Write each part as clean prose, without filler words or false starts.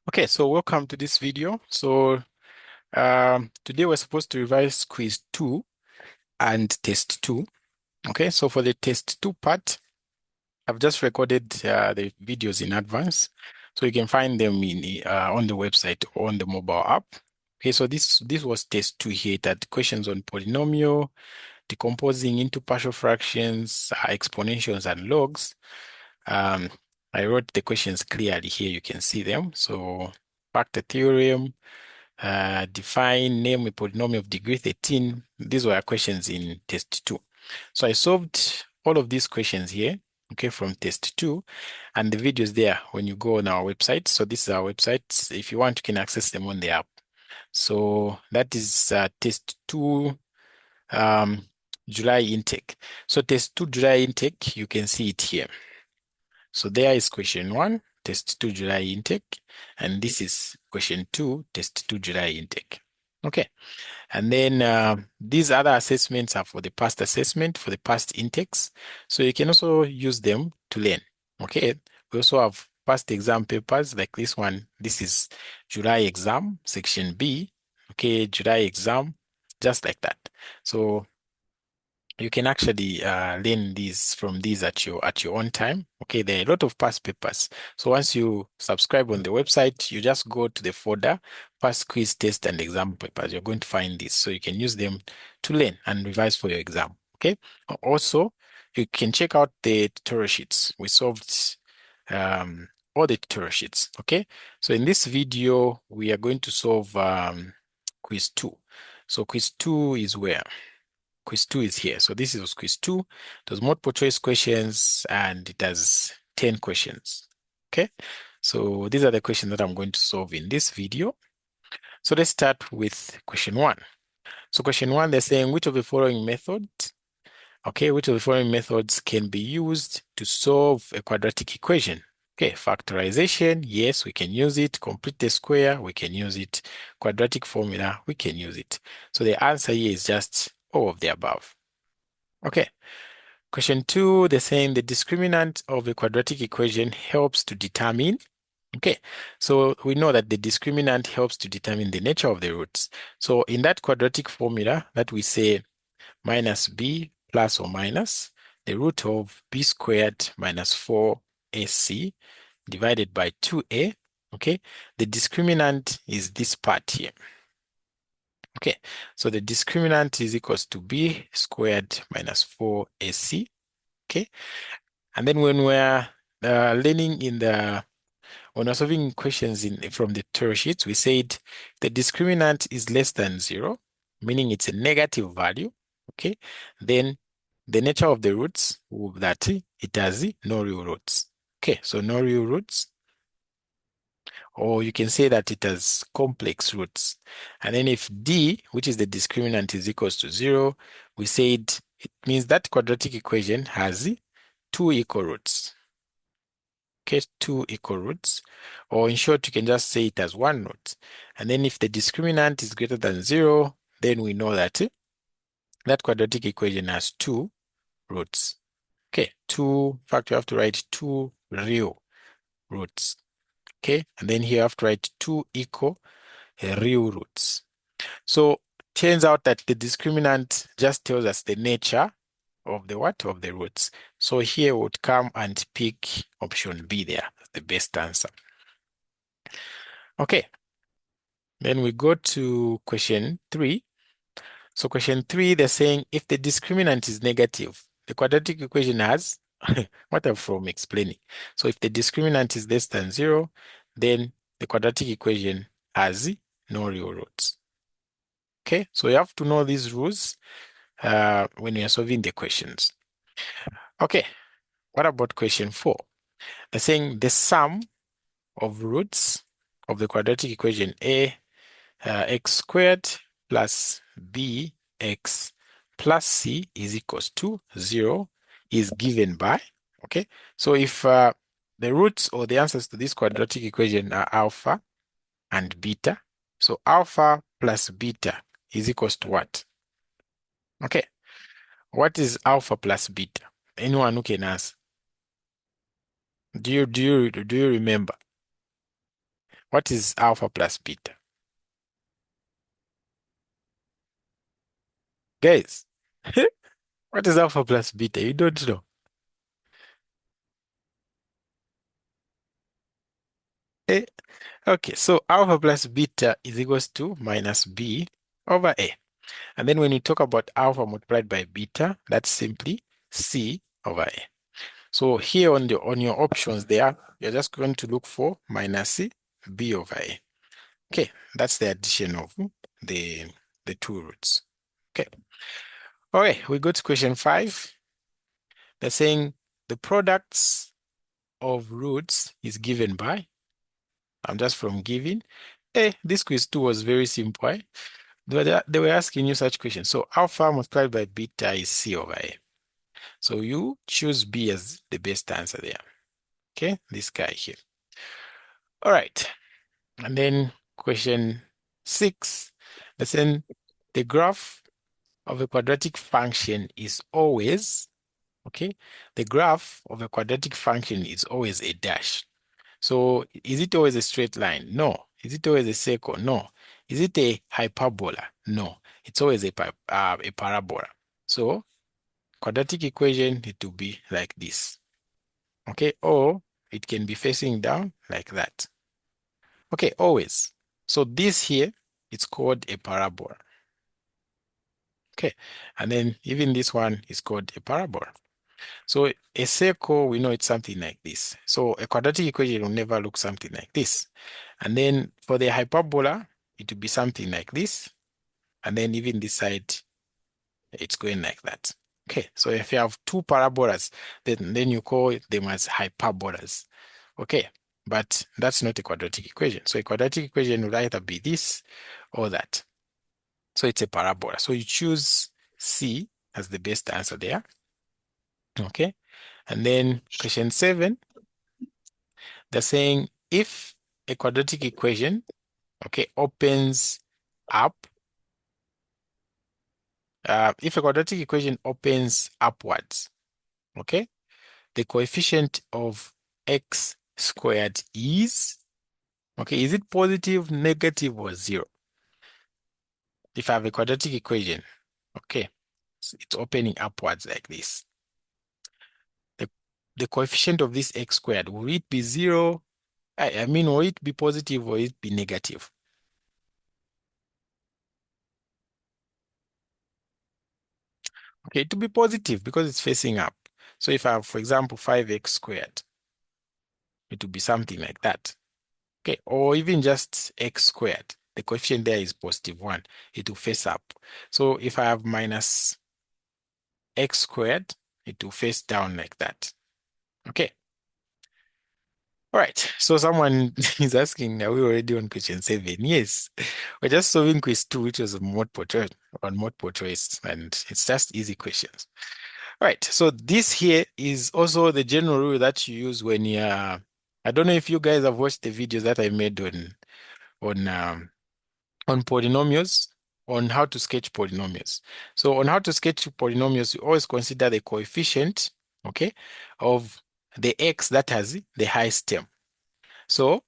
Okay, so welcome to this video. Today we're supposed to revise quiz 2 and test 2. Okay, so for the test 2 part, I've just recorded the videos in advance, so you can find them on the website or on the mobile app. Okay, so this was test 2 here. It had questions on polynomial, decomposing into partial fractions, exponentials, and logs. Um, I wrote the questions clearly here. You can see them. So factor theorem. Define, name a polynomial of degree 13. These were questions in test 2. So I solved all of these questions here, okay, from test 2, and the videos there when you go on our website. So this is our website. If you want, you can access them on the app. So that is test 2 July intake. So test 2 July intake, you can see it here. So there is question 1, test 2 July intake, and this is question 2, test 2 July intake. Okay, and then these other assessments are for the past assessment, for the past intakes. So you can also use them to learn. Okay, we also have past exam papers like this one. This is July exam, section B. Okay, July exam, just like that. So you can actually learn these from these at your own time. Okay, there are a lot of past papers. So once you subscribe on the website, you just go to the folder, past quiz, test, and exam papers. You're going to find this, so you can use them to learn and revise for your exam. Okay. Also, you can check out the tutorial sheets. We solved all the tutorial sheets. Okay. So in this video, we are going to solve quiz 2. So quiz 2 is where? Quiz 2 is here. So this is quiz 2. It was multiple choice questions and it has 10 questions. Okay. So these are the questions that I'm going to solve in this video. So let's start with question 1. So question 1, they're saying which of the following methods, okay, which of the following methods can be used to solve a quadratic equation? Okay, factorization, yes, we can use it. Complete the square, we can use it. Quadratic formula, we can use it. So the answer here is just all of the above. Okay. Question 2, they're saying the discriminant of a quadratic equation helps to determine. Okay, so we know that the discriminant helps to determine the nature of the roots. So in that quadratic formula that we say minus b plus or minus the root of b squared minus 4ac divided by 2a, okay, the discriminant is this part here. Okay, so the discriminant is equals to b squared minus 4ac. Okay, and then when we're learning when we're solving questions from the tutorial sheets, we said the discriminant is less than 0, meaning it's a negative value. Okay, then the nature of the roots that it has no real roots. Okay, so no real roots, or you can say that it has complex roots. And then if d, which is the discriminant, is equals to 0, we said it means that quadratic equation has 2 equal roots. Okay, 2 equal roots, or in short, you can just say it has 1 root. And then if the discriminant is greater than 0, then we know that that quadratic equation has 2 roots. Okay, in fact, you have to write 2 real roots. Okay, and then here you have to write 2 equal real roots. So turns out that the discriminant just tells us the nature of the what? Of the roots. So here we would come and pick option B there, the best answer. Okay, then we go to question 3. So question 3, they're saying if the discriminant is negative, the quadratic equation has what I'm from explaining. So if the discriminant is less than 0, then the quadratic equation has no real roots. Okay, so you have to know these rules when you're solving the questions. Okay, what about question 4? They're saying the sum of roots of the quadratic equation x squared plus bx plus c is equals to 0 is given by, okay? So if the roots or the answers to this quadratic equation are alpha and beta, so alpha plus beta is equals to what? Okay, what is alpha plus beta? Anyone who can answer? Do you remember? What is alpha plus beta? Guys, what is alpha plus beta? You don't know. Eh? Okay, so alpha plus beta is equals to minus b over a. And then when you talk about alpha multiplied by beta, that's simply c over a. So here on your options there, you're just going to look for minus c b over a. Okay, that's the addition of the the two roots. Okay. All right, we go to question 5. They're saying the products of roots is given by. I'm just from giving. Hey, this quiz 2 was very simple. Eh? They were asking you such questions. So alpha multiplied by beta is c over a. So you choose b as the best answer there. Okay, this guy here. All right. And then question 6, they're saying the graph of a quadratic function is always, okay, the graph of a quadratic function is always a dash. So is it always a straight line? No. Is it always a circle? No. Is it a hyperbola? No. It's always a parabola. So quadratic equation, it will be like this. Okay, or it can be facing down like that. Okay, always. So this here, it's called a parabola. Okay, and then even this one is called a parabola. So a circle, we know it's something like this. So a quadratic equation will never look something like this. And then for the hyperbola, it will be something like this. And then even this side, it's going like that. Okay, so if you have two parabolas, then you call them as hyperbolas. Okay, but that's not a quadratic equation. So a quadratic equation will either be this or that. So it's a parabola. So you choose C as the best answer there. Okay, and then question 7, they're saying if a quadratic equation, okay, opens up, if a quadratic equation opens upwards, okay, the coefficient of x squared is, okay, is it positive, negative, or 0? If I have a quadratic equation, okay, so it's opening upwards like this. The coefficient of this x squared, will it be 0? I mean, will it be positive or will it be negative? Okay, to be positive because it's facing up. So if I have, for example, 5x squared, it will be something like that. Okay, or even just x squared, the coefficient there is positive 1. It will face up. So if I have minus x squared, it will face down like that. Okay. All right. So someone is asking, are we already on question 7? Yes. We're just solving quiz 2, which was multiple choice, and it's just easy questions. All right, so this here is also the general rule that you use when you're, I don't know if you guys have watched the videos that I made on um, on polynomials, on how to sketch polynomials. So on how to sketch polynomials, you always consider the coefficient, okay, of the x that has the highest term. So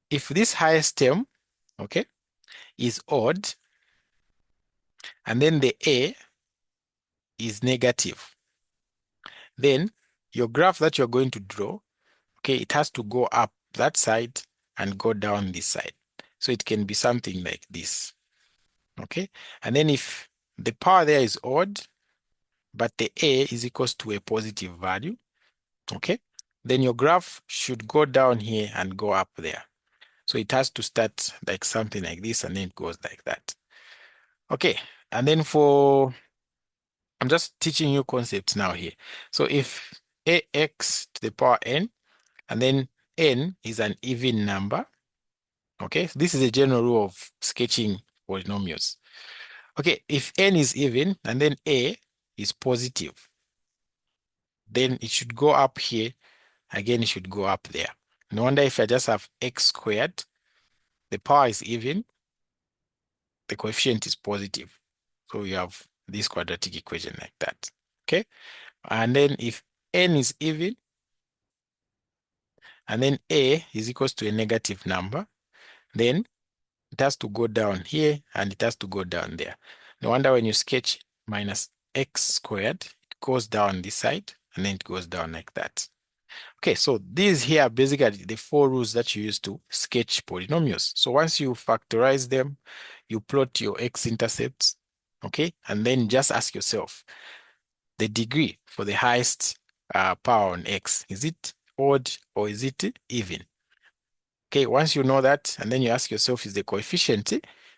if this highest term, okay, is odd, and then the a is negative, then your graph that you're going to draw, okay, it has to go up that side and go down this side. So it can be something like this, okay? And then if the power there is odd, but the a is equals to a positive value, okay, then your graph should go down here and go up there. So it has to start like something like this, and then it goes like that. Okay, and then I'm just teaching you concepts now here. So if ax to the power n, and then n is an even number, okay, this is a general rule of sketching polynomials. Okay, if n is even and then a is positive, then it should go up here. Again, it should go up there. No wonder if I just have x squared, the power is even, the coefficient is positive. So you have this quadratic equation like that. Okay, and then if n is even and then a is equals to a negative number, then it has to go down here and it has to go down there. No wonder when you sketch minus x squared, it goes down this side and then it goes down like that. Okay, so these here are basically the 4 rules that you use to sketch polynomials. So once you factorize them, you plot your x-intercepts, okay, and then just ask yourself, the degree for the highest power on x, is it odd or is it even? Okay, once you know that, and then you ask yourself, is the coefficient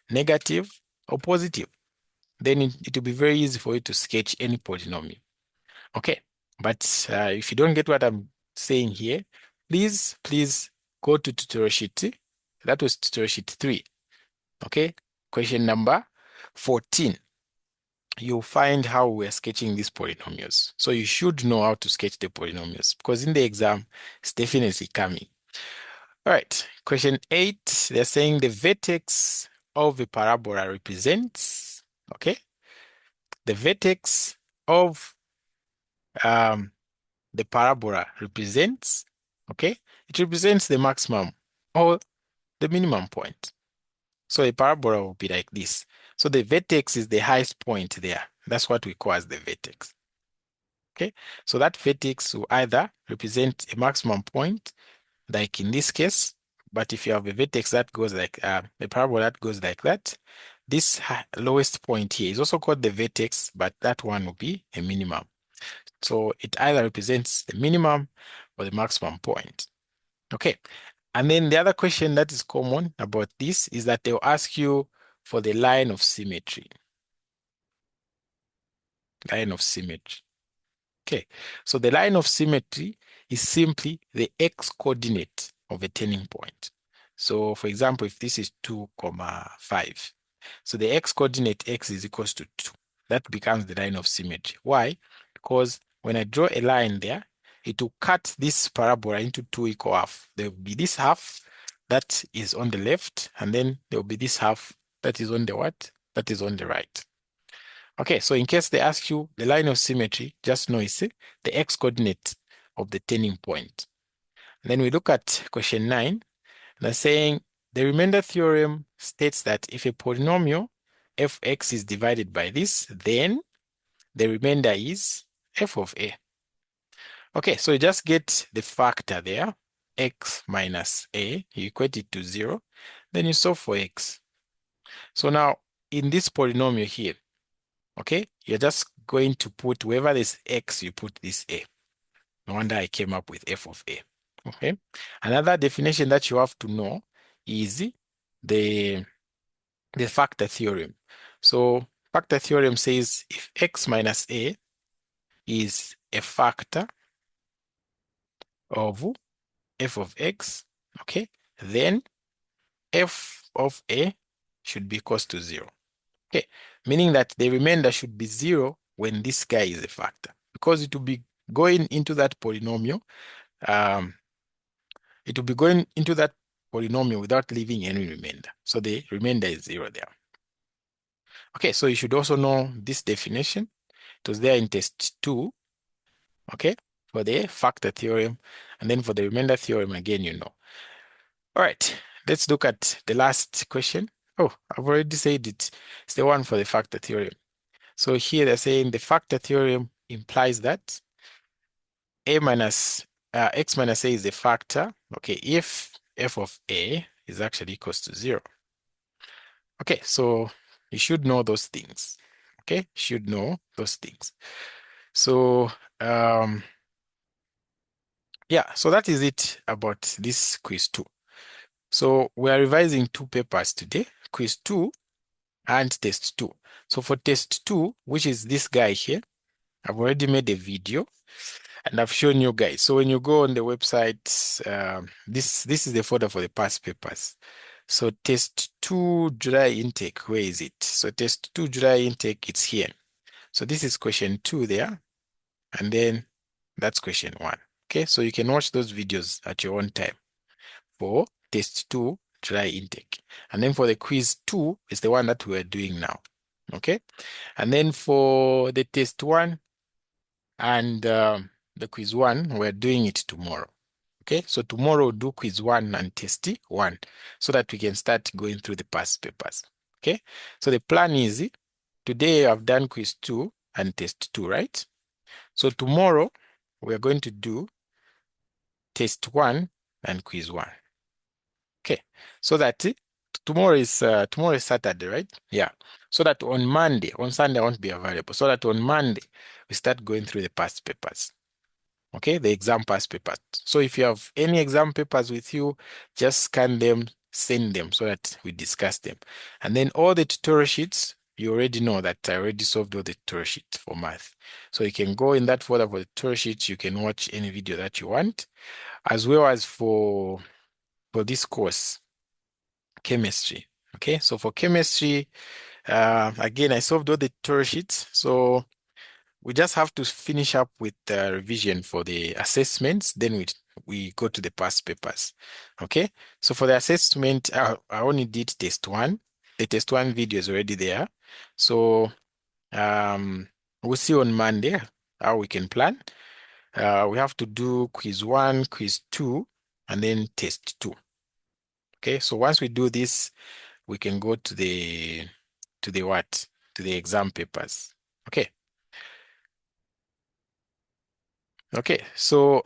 negative or positive? Then it will be very easy for you to sketch any polynomial. Okay, but if you don't get what I'm saying here, please go to tutorial sheet. That was tutorial sheet 3. Okay, question number 14. You'll find how we're sketching these polynomials. So you should know how to sketch the polynomials because in the exam, it's definitely coming. All right, question 8, they're saying the vertex of a parabola represents, okay, the vertex of the parabola represents, okay, it represents the maximum or the minimum point. So a parabola will be like this. So the vertex is the highest point there. That's what we call as the vertex. Okay, so that vertex will either represent a maximum point, like in this case, but if you have a vertex that goes like a parabola that goes like that, this lowest point here is also called the vertex, but that one will be a minimum. So it either represents the minimum or the maximum point. Okay, and then the other question that is common about this is that they'll ask you for the line of symmetry. Line of symmetry. Okay, so the line of symmetry is simply the x-coordinate of a turning point. So for example, if this is 2, 5, so the x-coordinate x is equals to 2. That becomes the line of symmetry. Why? Because when I draw a line there, it will cut this parabola into 2 equal half. There will be this half that is on the left, and then there will be this half that is on the what? That is on the right. Okay, so in case they ask you the line of symmetry, just know it's the x-coordinate of the turning point. And then we look at question 9. They're saying the remainder theorem states that if a polynomial fx is divided by this, then the remainder is f of a. Okay, so you just get the factor there, x minus a, you equate it to 0, then you solve for x. So now, in this polynomial here, okay, you're just going to put, wherever there's x, you put this a. No wonder I came up with f of a. Okay, another definition that you have to know is the factor theorem. So factor theorem says if x minus a is a factor of f of x, okay, then f of a should be equals to 0. Okay, meaning that the remainder should be 0 when this guy is a factor, because it will be going into that polynomial. It will be going into that polynomial without leaving any remainder. So the remainder is 0 there. Okay, so you should also know this definition. It was there in test 2, okay, for the factor theorem. And then for the remainder theorem, again, you know. All right, let's look at the last question. Oh, I've already said it. It's the one for the factor theorem. So here they're saying the factor theorem implies that a minus x minus a is a factor, okay, if f of a is actually equals to 0. Okay, so you should know those things. Okay, should know those things. So yeah, so that is it about this quiz 2. So we are revising 2 papers today, quiz 2 and test 2. So for test 2, which is this guy here, I've already made a video and I've shown you guys. So when you go on the website, this is the folder for the past papers. So test 2 July intake, where is it? So test 2 July intake, it's here. So this is question 2 there, and then that's question 1. Okay, so you can watch those videos at your own time for test 2 July intake. And then for the quiz 2 is the one that we're doing now. Okay, and then for the test 1 and the quiz 1, we're doing it tomorrow. Okay, so tomorrow we'll do quiz 1 and test 1 so that we can start going through the past papers. Okay, so the plan is today I've done quiz 2 and test 2, right? So tomorrow we are going to do test 1 and quiz 1. Okay, so that tomorrow is Saturday, right? Yeah. So that on Sunday I won't be available. So that on Monday we start going through the past papers. Okay, the exam past papers. So if you have any exam papers with you, just scan them, send them so that we discuss them. And then all the tutorial sheets, you already know that I already solved all the tutorial sheets for math. So you can go in that folder for the tutorial sheets. You can watch any video that you want, as well as for this course, chemistry. Okay, so for chemistry, again, I solved all the tutorial sheets. So we just have to finish up with the revision for the assessments. Then we go to the past papers. Okay, so for the assessment, I only did test 1. The test 1 video is already there. So we'll see on Monday how we can plan. We have to do quiz 1, quiz 2, and then test 2. Okay, so once we do this, we can go to the what? To the exam papers. Okay. Okay, so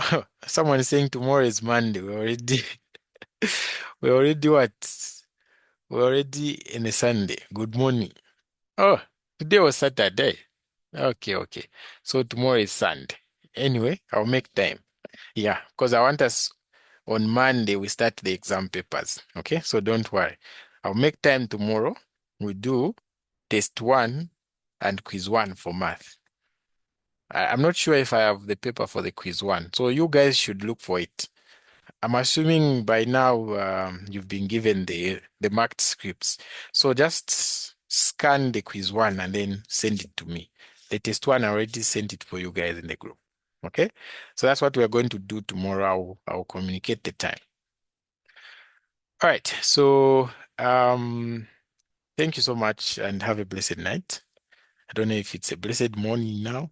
someone is saying tomorrow is Monday. We already what? We're already in a Sunday. Good morning. Oh, today was Saturday. Okay, okay. So tomorrow is Sunday. Anyway, I'll make time. Yeah, because I want us on Monday we start the exam papers. Okay, so don't worry. I'll make time tomorrow. We do test 1 and quiz 1 for math. I'm not sure if I have the paper for the quiz 1, so you guys should look for it. I'm assuming by now you've been given the marked scripts. So just scan the quiz 1 and then send it to me. The test 1, I already sent it for you guys in the group. Okay? So that's what we're going to do tomorrow. I'll communicate the time. All right. So thank you so much and have a blessed night. I don't know if it's a blessed morning now.